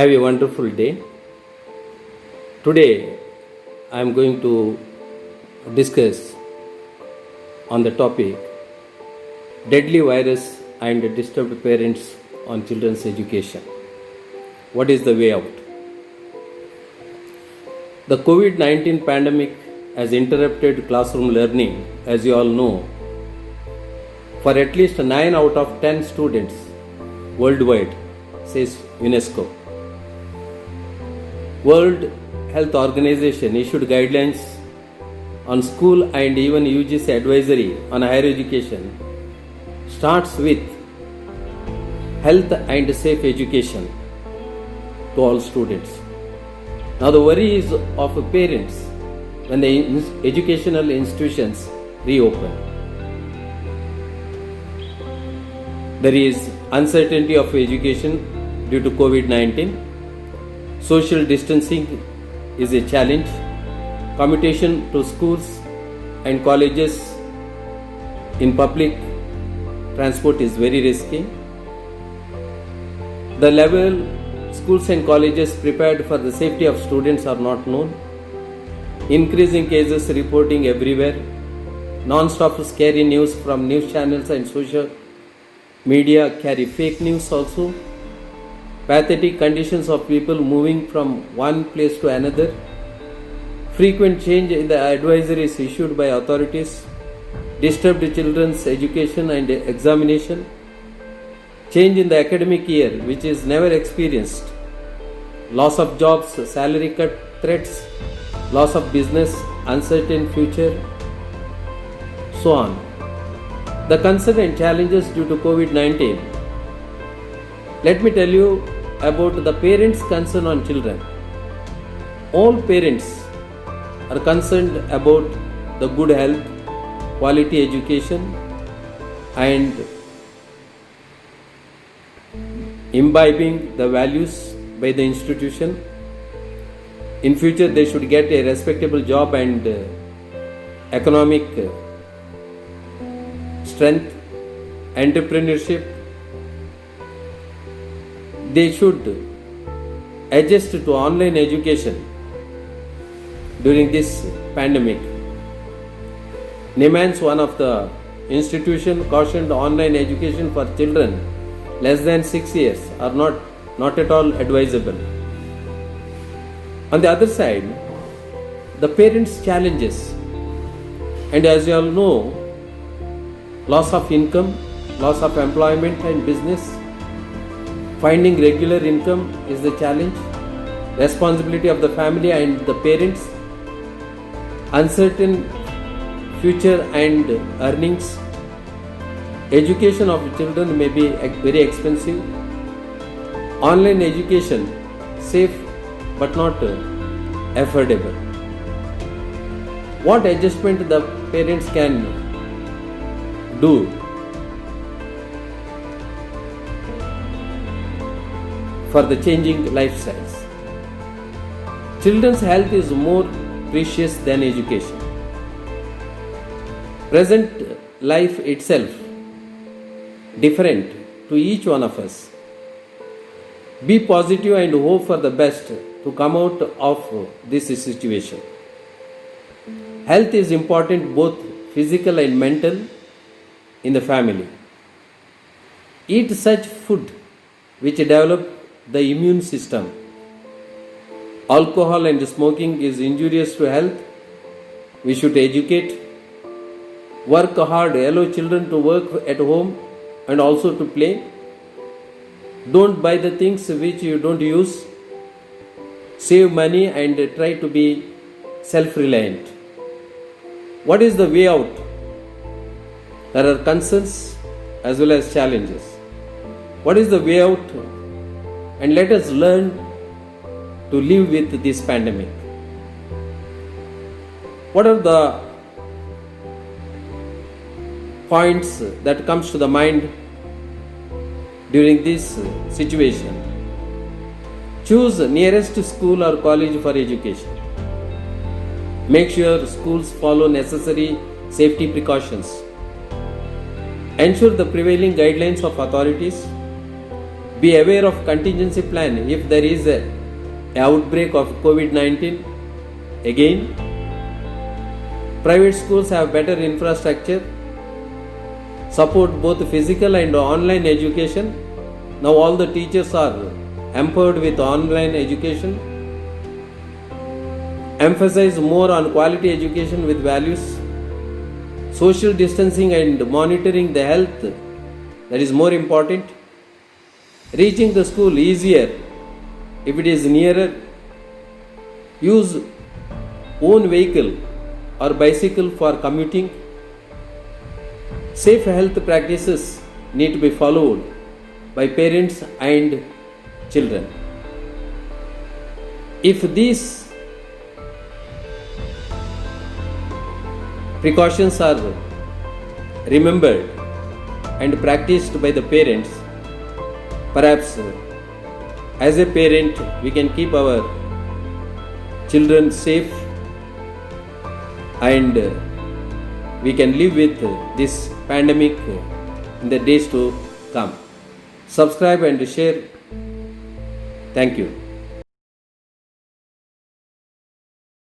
Have a wonderful day. Today I am going to discuss on the topic deadly virus and disturbed parents on children's education. What is the way out? The COVID-19 pandemic has interrupted classroom learning, as you all know, for at least 9 out of 10 students worldwide, says UNESCO. World Health Organization issued guidelines on school and even UGC advisory on higher education starts with health and safe education to all students. Now the worry is of parents when the educational institutions reopen. There is uncertainty of education due to COVID-19. Social distancing is a challenge. Commutation to schools and colleges in public transport is very risky. The level schools and colleges prepared for the safety of students are not known. Increasing cases reporting everywhere. Non-stop scary news from news channels and social media carry fake news also. Pathetic conditions of people moving from one place to another. Frequent change in the advisories issued by authorities. Disturbed children's education and examination. Change in the academic year which is never experienced. Loss of jobs, salary cut threats, loss of business, uncertain future, so on. The concern and challenges due to COVID-19. Let me tell you about the parents' concern on children. All parents are concerned about the good health, quality education, and imbibing the values by the institution. In future, they should get a respectable job and economic strength, entrepreneurship. They should adjust to online education during this pandemic. NIMHANS, one of the institution, cautioned online education for children less than 6 years are not at all advisable. On the other side, the parents' challenges, and as you all know, loss of income, loss of employment and business. Finding regular income is the challenge. Responsibility of the family and the parents. Uncertain future and earnings. Education of children may be very expensive. Online education, safe but not affordable. What adjustment the parents can do for the changing lifestyles? Children's health is more precious than education. Present life itself different to each one of us. Be positive and hope for the best to come out of this situation. Health is important, both physical and mental, in the family. Eat such food which develop the immune system. Alcohol and smoking is injurious to health. We should educate. Work hard. Allow children to work at home and also to play. Don't buy the things which you don't use. Save money and try to be self-reliant. What is the way out? There are concerns as well as challenges. What is the way out? And let us learn to live with this pandemic. What are the points that comes to the mind during this situation? Choose nearest school or college for education. Make sure schools follow necessary safety precautions. Ensure the prevailing guidelines of authorities. Be aware of contingency plan if there is a outbreak of COVID-19. Again, private schools have better infrastructure, support both physical and online education. Now all the teachers are empowered with online education. Emphasize more on quality education with values. Social distancing and monitoring the health, that is more important. Reaching the school easier if it is nearer. Use own vehicle or bicycle for commuting. Safe health practices need to be followed by parents and children. If these precautions are remembered and practiced by the parents, perhaps as a parent we can keep our children safe and we can live with this pandemic in the days to come. Subscribe and share. Thank you.